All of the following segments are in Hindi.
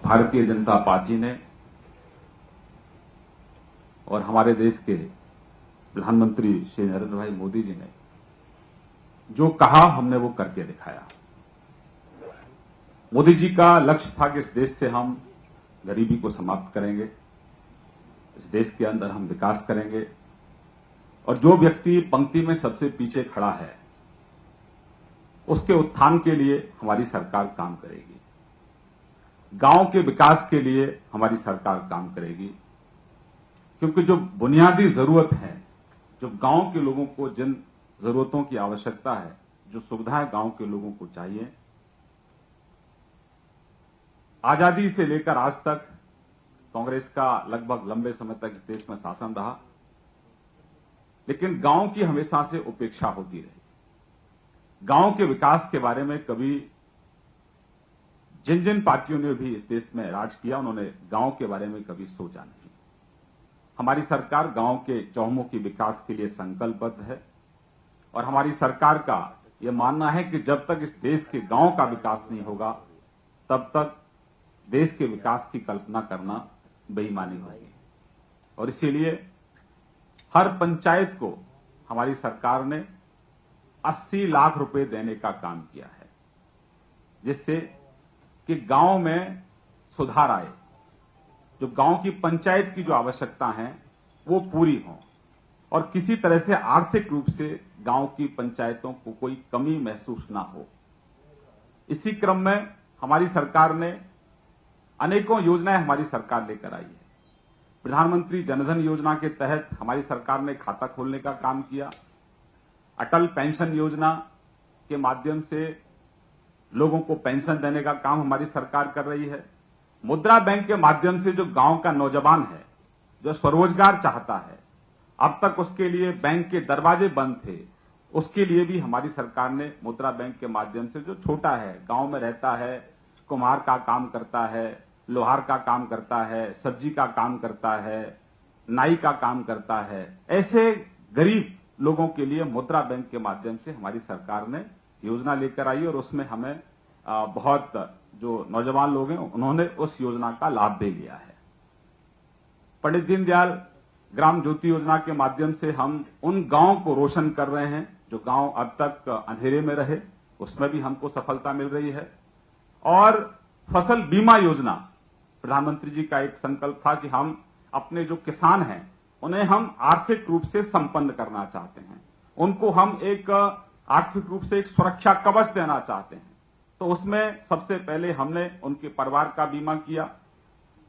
भारतीय जनता पार्टी ने और हमारे देश के प्रधानमंत्री श्री नरेंद्र भाई मोदी जी ने जो कहा हमने वो करके दिखाया। मोदी जी का लक्ष्य था कि इस देश से हम गरीबी को समाप्त करेंगे, इस देश के अंदर हम विकास करेंगे और जो व्यक्ति पंक्ति में सबसे पीछे खड़ा है उसके उत्थान के लिए हमारी सरकार काम करेगी। गांव के विकास के लिए हमारी सरकार काम करेगी, क्योंकि जो बुनियादी जरूरत है, जो गांव के लोगों को जिन जरूरतों की आवश्यकता है, जो सुविधाएं गांव के लोगों को चाहिए, आजादी से लेकर आज तक कांग्रेस का लगभग लंबे समय तक इस देश में शासन रहा, लेकिन गांव की हमेशा से उपेक्षा होती रही। गांव के विकास के बारे में कभी जिन जिन पार्टियों ने भी इस देश में राज किया, उन्होंने गांव के बारे में कभी सोचा नहीं। हमारी सरकार गांव के चहुमुखी विकास के लिए संकल्पबद्ध है और हमारी सरकार का यह मानना है कि जब तक इस देश के गांव का विकास नहीं होगा, तब तक देश के विकास की कल्पना करना बेईमानी होगी। और इसीलिए हर पंचायत को हमारी सरकार ने 80 लाख रुपए देने का काम किया है, जिससे कि गांव में सुधार आए, जो गांव की पंचायत की जो आवश्यकता है वो पूरी हो और किसी तरह से आर्थिक रूप से गांव की पंचायतों को कोई कमी महसूस ना हो। इसी क्रम में हमारी सरकार ने अनेकों योजनाएं हमारी सरकार लेकर आई है। प्रधानमंत्री जनधन योजना के तहत हमारी सरकार ने खाता खोलने का काम किया। अटल पेंशन योजना के माध्यम से लोगों को पेंशन देने का काम हमारी सरकार कर रही है। मुद्रा बैंक के माध्यम से जो गांव का नौजवान है, जो स्वरोजगार चाहता है, अब तक उसके लिए बैंक के दरवाजे बंद थे, उसके लिए भी हमारी सरकार ने मुद्रा बैंक के माध्यम से, जो छोटा है, गांव में रहता है, कुम्हार का काम करता है, लोहार का काम करता है, सब्जी का काम करता है, नाई का काम करता है, ऐसे गरीब लोगों के लिए मुद्रा बैंक के माध्यम से हमारी सरकार ने योजना लेकर आई और उसमें हमें बहुत जो नौजवान लोग हैं उन्होंने उस योजना का लाभ भी लिया है। पंडित दीनदयाल ग्राम ज्योति योजना के माध्यम से हम उन गांव को रोशन कर रहे हैं जो गांव अब तक अंधेरे में रहे, उसमें भी हमको सफलता मिल रही है। और फसल बीमा योजना, प्रधानमंत्री जी का एक संकल्प था कि हम अपने जो किसान हैं उन्हें हम आर्थिक रूप से संपन्न करना चाहते हैं, उनको हम एक आर्थिक रूप से एक सुरक्षा कवच देना चाहते हैं। तो उसमें सबसे पहले हमने उनके परिवार का बीमा किया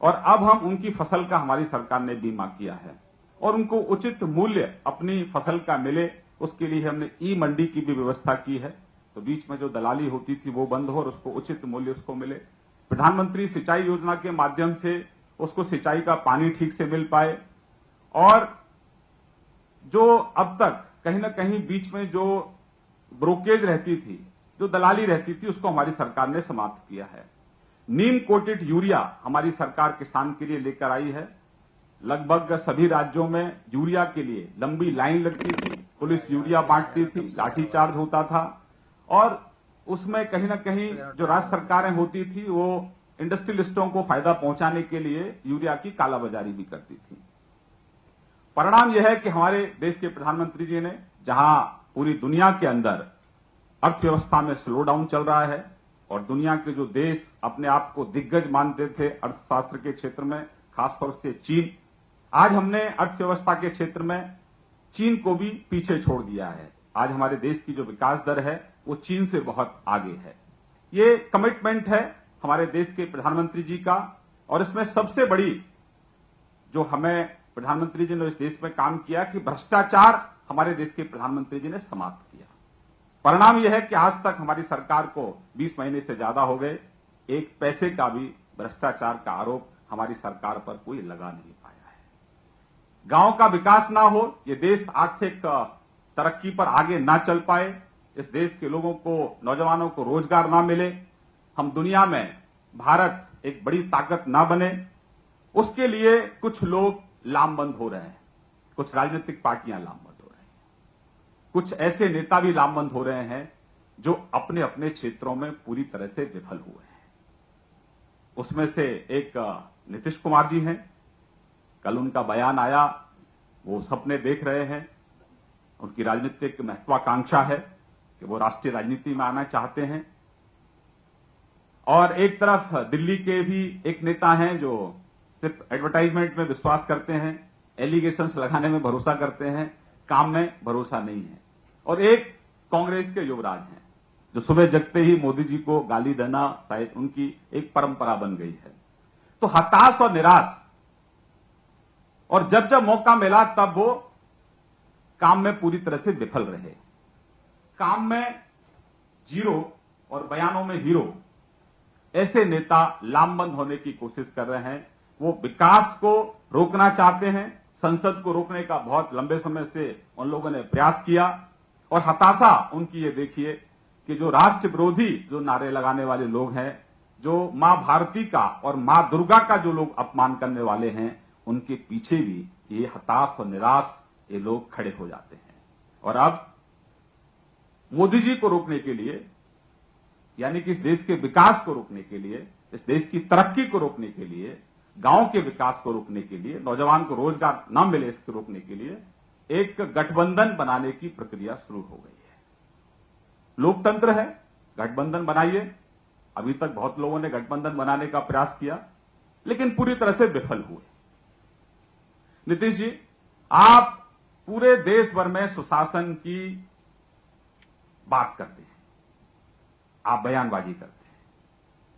और अब हम उनकी फसल का हमारी सरकार ने बीमा किया है और उनको उचित मूल्य अपनी फसल का मिले, उसके लिए हमने ई मंडी की भी व्यवस्था की है। तो बीच में जो दलाली होती थी वो बंद हो और उसको उचित मूल्य उसको मिले। प्रधानमंत्री सिंचाई योजना के माध्यम से उसको सिंचाई का पानी ठीक से मिल पाए और जो अब तक कहीं ना कहीं बीच में जो ब्रोकेज रहती थी, जो दलाली रहती थी, उसको हमारी सरकार ने समाप्त किया है। नीम कोटेड यूरिया हमारी सरकार किसान के लिए लेकर आई है। लगभग सभी राज्यों में यूरिया के लिए लंबी लाइन लगती थी, पुलिस यूरिया बांटती थी, लाठीचार्ज होता था और उसमें कहीं ना कहीं जो राज्य सरकारें होती थी वो इंडस्ट्रियलिस्टों को फायदा पहुंचाने के लिए यूरिया की कालाबाजारी भी करती थी। परिणाम यह है कि हमारे देश के प्रधानमंत्री जी ने, जहां पूरी दुनिया के अंदर अर्थव्यवस्था में स्लो डाउन चल रहा है और दुनिया के जो देश अपने आप को दिग्गज मानते थे अर्थशास्त्र के क्षेत्र में, खासतौर से चीन, आज हमने अर्थव्यवस्था के क्षेत्र में चीन को भी पीछे छोड़ दिया है। आज हमारे देश की जो विकास दर है वो चीन से बहुत आगे है। ये कमिटमेंट है हमारे देश के प्रधानमंत्री जी का और इसमें सबसे बड़ी जो हमें प्रधानमंत्री जी ने इस देश में काम किया कि भ्रष्टाचार हमारे देश के प्रधानमंत्री जी ने समाप्त किया। परिणाम यह है कि आज तक हमारी सरकार को 20 महीने से ज्यादा हो गए, एक पैसे का भी भ्रष्टाचार का आरोप हमारी सरकार पर कोई लगा नहीं पाया है। गांव का विकास ना हो, ये देश आर्थिक तरक्की पर आगे ना चल पाए, इस देश के लोगों को, नौजवानों को रोजगार ना मिले, हम दुनिया में भारत एक बड़ी ताकत ना बने, उसके लिए कुछ लोग लामबंद हो रहे हैं, कुछ राजनीतिक पार्टियां लामबंद हो रही हैं, कुछ ऐसे नेता भी लामबंद हो रहे हैं जो अपने अपने क्षेत्रों में पूरी तरह से विफल हुए हैं। उसमें से एक नीतीश कुमार जी हैं। कल उनका बयान आया, वो सपने देख रहे हैं, उनकी राजनीतिक महत्वाकांक्षा है कि वो राष्ट्रीय राजनीति में आना चाहते हैं। और एक तरफ दिल्ली के भी एक नेता हैं जो सिर्फ एडवर्टाइजमेंट में विश्वास करते हैं, एलिगेशंस लगाने में भरोसा करते हैं, काम में भरोसा नहीं है। और एक कांग्रेस के युवराज हैं जो सुबह जगते ही मोदी जी को गाली देना शायद उनकी एक परंपरा बन गई है। तो हताश और निराश, और जब जब मौका मिला तब वो काम में पूरी तरह से विफल रहे। काम में जीरो और बयानों में हीरो, ऐसे नेता लामबंद होने की कोशिश कर रहे हैं। वो विकास को रोकना चाहते हैं, संसद को रोकने का बहुत लंबे समय से उन लोगों ने प्रयास किया। और हताशा उनकी ये देखिए कि जो राष्ट्र विरोधी जो नारे लगाने वाले लोग हैं, जो मां भारती का और मां दुर्गा का जो लोग अपमान करने वाले हैं, उनके पीछे भी ये हताश और निराश ये लोग खड़े हो जाते हैं। और अब मोदी जी को रोकने के लिए, यानी कि इस देश के विकास को रोकने के लिए, इस देश की तरक्की को रोकने के लिए, गांव के विकास को रोकने के लिए, नौजवान को रोजगार न मिले इसको रोकने के लिए एक गठबंधन बनाने की प्रक्रिया शुरू हो गई है। लोकतंत्र है, गठबंधन बनाइए। अभी तक बहुत लोगों ने गठबंधन बनाने का प्रयास किया, लेकिन पूरी तरह से विफल हुए। नीतीश जी, आप पूरे देश भर में सुशासन की बात करते हैं, आप बयानबाजी करते हैं,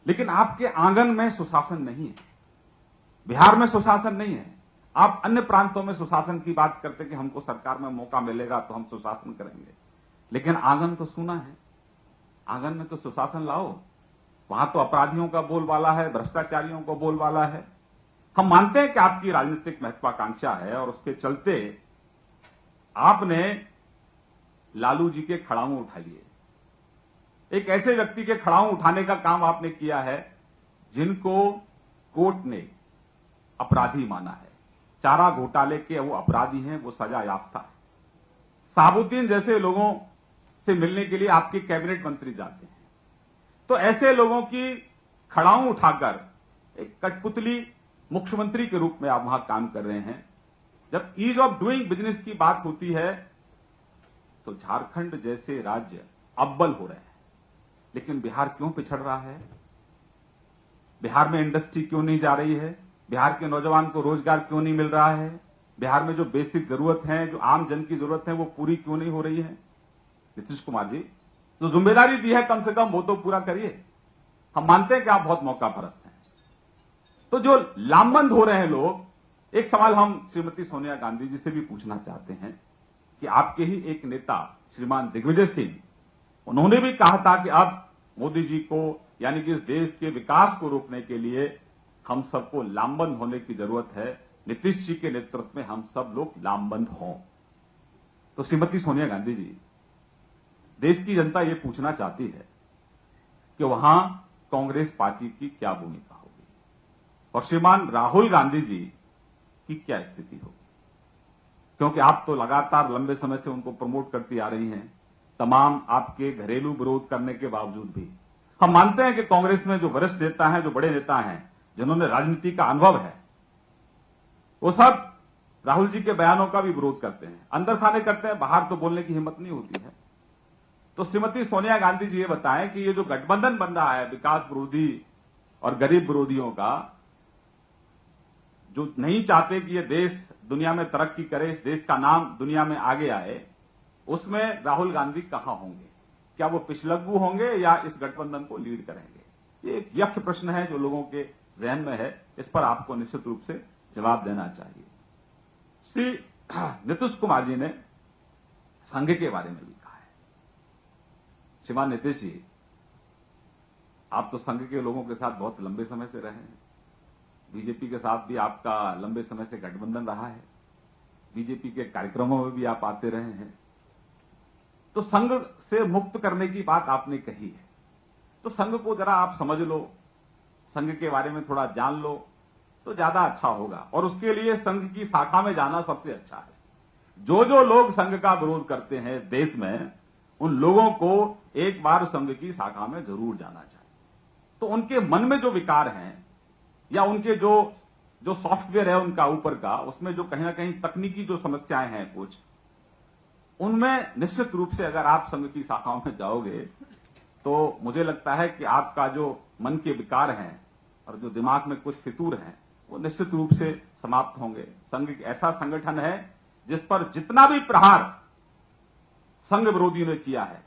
लेकिन आपके आंगन में सुशासन नहीं है। बिहार में सुशासन नहीं है। आप अन्य प्रांतों में सुशासन की बात करते कि हमको सरकार में मौका मिलेगा तो हम सुशासन करेंगे, लेकिन आंगन तो सुना है। आंगन में तो सुशासन लाओ। वहां तो अपराधियों का बोलबाला है, भ्रष्टाचारियों का बोलबाला है। हम मानते हैं कि आपकी राजनीतिक महत्वाकांक्षा है और उसके चलते आपने लालू जी के खड़ाऊ उठा लिए। एक ऐसे व्यक्ति के खड़ाऊ उठाने का काम आपने किया है जिनको कोर्ट ने अपराधी माना है। चारा घोटाले के वो अपराधी हैं, वो सजा याफ्ता है। साबुद्दीन जैसे लोगों से मिलने के लिए आपके कैबिनेट मंत्री जाते हैं। तो ऐसे लोगों की खड़ाऊ उठाकर एक कठपुतली मुख्यमंत्री के रूप में आप वहां काम कर रहे हैं। जब ईज ऑफ डूइंग बिजनेस की बात होती है तो झारखंड जैसे राज्य अव्वल हो रहे हैं, लेकिन बिहार क्यों पिछड़ रहा है? बिहार में इंडस्ट्री क्यों नहीं जा रही है? बिहार के नौजवान को रोजगार क्यों नहीं मिल रहा है? बिहार में जो बेसिक जरूरत है, जो आम जन की जरूरत है, वो पूरी क्यों नहीं हो रही है? नीतीश कुमार जी, जो जिम्मेदारी दी है कम से कम वो तो पूरा करिए। हम मानते हैं कि आप बहुत मौका परस्त हैं। तो जो लामबंद हो रहे हैं लोग, एक सवाल हम श्रीमती सोनिया गांधी जी से भी पूछना चाहते हैं कि आपके ही एक नेता श्रीमान दिग्विजय सिंह, उन्होंने भी कहा था कि अब मोदी जी को, यानी कि इस देश के विकास को रोकने के लिए हम सबको लामबंद होने की जरूरत है। नीतीश जी के नेतृत्व में हम सब लोग लामबंद हों। तो श्रीमती सोनिया गांधी जी, देश की जनता ये पूछना चाहती है कि वहां कांग्रेस पार्टी की क्या भूमिका होगी और श्रीमान राहुल गांधी जी की क्या स्थिति होगी, क्योंकि आप तो लगातार लंबे समय से उनको प्रमोट करती आ रही हैं, तमाम आपके घरेलू विरोध करने के बावजूद भी। हम मानते हैं कि कांग्रेस में जो वरिष्ठ नेता हैं, जो बड़े नेता हैं, जिन्होंने राजनीति का अनुभव है, वो सब राहुल जी के बयानों का भी विरोध करते हैं, अंदर खाने करते हैं, बाहर तो बोलने की हिम्मत नहीं होती है। तो श्रीमती सोनिया गांधी जी ये बताएं कि ये जो गठबंधन बन रहा है विकास विरोधी और गरीब विरोधियों का, जो नहीं चाहते कि ये देश दुनिया में तरक्की करे, इस देश का नाम दुनिया में आगे आए, उसमें राहुल गांधी कहां होंगे? क्या वो पिछलग्गू होंगे या इस गठबंधन को लीड करेंगे? ये एक यक्ष प्रश्न है जो लोगों के जहन में है। इस पर आपको निश्चित रूप से जवाब देना चाहिए। श्री नीतीश कुमार जी ने संघ के बारे में भी कहा है। श्रीमान नीतीश जी, आप तो संघ के लोगों के साथ बहुत लंबे समय से रहे हैं। बीजेपी के साथ भी आपका लंबे समय से गठबंधन रहा है। बीजेपी के कार्यक्रमों में भी आप आते रहे हैं। तो संघ से मुक्त करने की बात आपने कही है, तो संघ को जरा आप समझ लो, संघ के बारे में थोड़ा जान लो तो ज्यादा अच्छा होगा। और उसके लिए संघ की शाखा में जाना सबसे अच्छा है। जो जो लोग संघ का विरोध करते हैं देश में, उन लोगों को एक बार संघ की शाखा में जरूर जाना चाहिए। तो उनके मन में जो विकार हैं, या उनके जो सॉफ्टवेयर है उनका ऊपर का, उसमें जो कहीं ना कहीं तकनीकी जो समस्याएं हैं कुछ, उनमें निश्चित रूप से अगर आप संघ की शाखाओं में जाओगे तो मुझे लगता है कि आपका जो मन के विकार हैं और जो दिमाग में कुछ फितूर हैं वो निश्चित रूप से समाप्त होंगे। संघ एक ऐसा संगठन है जिस पर जितना भी प्रहार संघ विरोधियों ने किया है,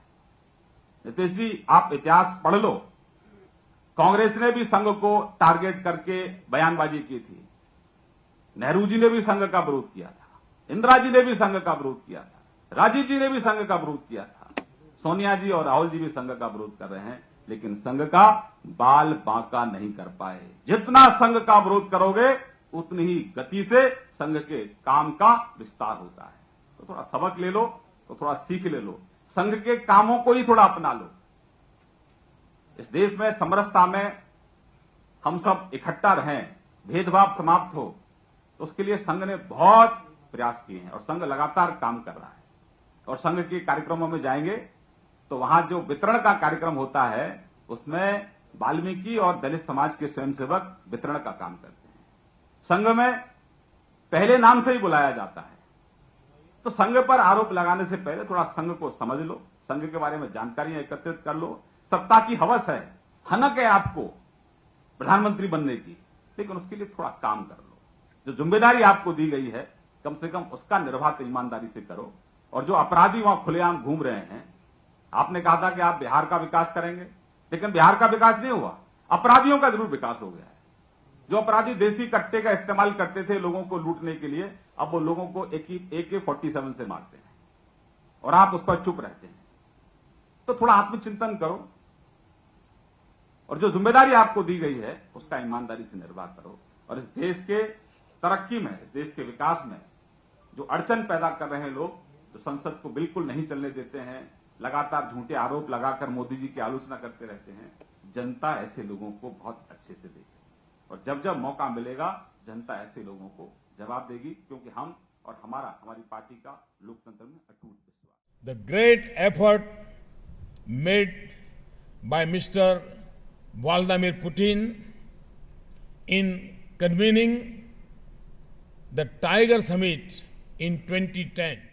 नीतीश जी आप इतिहास पढ़ लो, कांग्रेस ने भी संघ को टारगेट करके बयानबाजी की थी, नेहरू जी ने भी संघ का विरोध किया था, इंदिरा जी ने भी संघ का विरोध किया था, राजीव जी ने भी संघ का विरोध किया था, सोनिया जी और राहुल जी भी संघ का विरोध कर रहे हैं, लेकिन संघ का बाल बांका नहीं कर पाए। जितना संघ का विरोध करोगे उतनी ही गति से संघ के काम का विस्तार होता है। तो थोड़ा सबक ले लो, तो थोड़ा सीख ले लो, संघ के कामों को ही थोड़ा अपना लो। इस देश में समरसता में हम सब इकट्ठा रहें, भेदभाव समाप्त हो, तो उसके लिए संघ ने बहुत प्रयास किए हैं और संघ लगातार काम कर रहा है। और संघ के कार्यक्रमों में जाएंगे तो वहां जो वितरण का कार्यक्रम होता है उसमें वाल्मीकि और दलित समाज के स्वयंसेवक वितरण का काम करते हैं। संघ में पहले नाम से ही बुलाया जाता है। तो संघ पर आरोप लगाने से पहले थोड़ा संघ को समझ लो, संघ के बारे में जानकारियां एकत्रित कर लो। सत्ता की हवस है, हनक है आपको प्रधानमंत्री बनने की, लेकिन उसके लिए थोड़ा काम कर लो। जो जिम्मेदारी आपको दी गई है कम से कम उसका निर्वाह ईमानदारी से करो। और जो अपराधी वहां खुलेआम घूम रहे हैं, आपने कहा था कि आप बिहार का विकास करेंगे, लेकिन बिहार का विकास नहीं हुआ, अपराधियों का जरूर विकास हो गया है। जो अपराधी देसी कट्टे का इस्तेमाल करते थे लोगों को लूटने के लिए, अब वो लोगों को AK-47 से मारते हैं और आप उस पर चुप रहते हैं। तो थोड़ा आत्मचिंतन करो और जो जिम्मेदारी आपको दी गई है उसका ईमानदारी से निर्वाह करो। और इस देश के तरक्की में, इस देश के विकास में जो अड़चन पैदा कर रहे हैं लोग, जो संसद को बिल्कुल नहीं चलने देते हैं, लगातार झूठे आरोप लगाकर मोदी जी की आलोचना करते रहते हैं, जनता ऐसे लोगों को बहुत अच्छे से देगी और जब जब मौका मिलेगा जनता ऐसे लोगों को जवाब देगी, क्योंकि हम और हमारी पार्टी का लोकतंत्र में अटूट विश्वास। The great effort made by Mr. Vladimir Putin in convening the Tiger Summit in 2010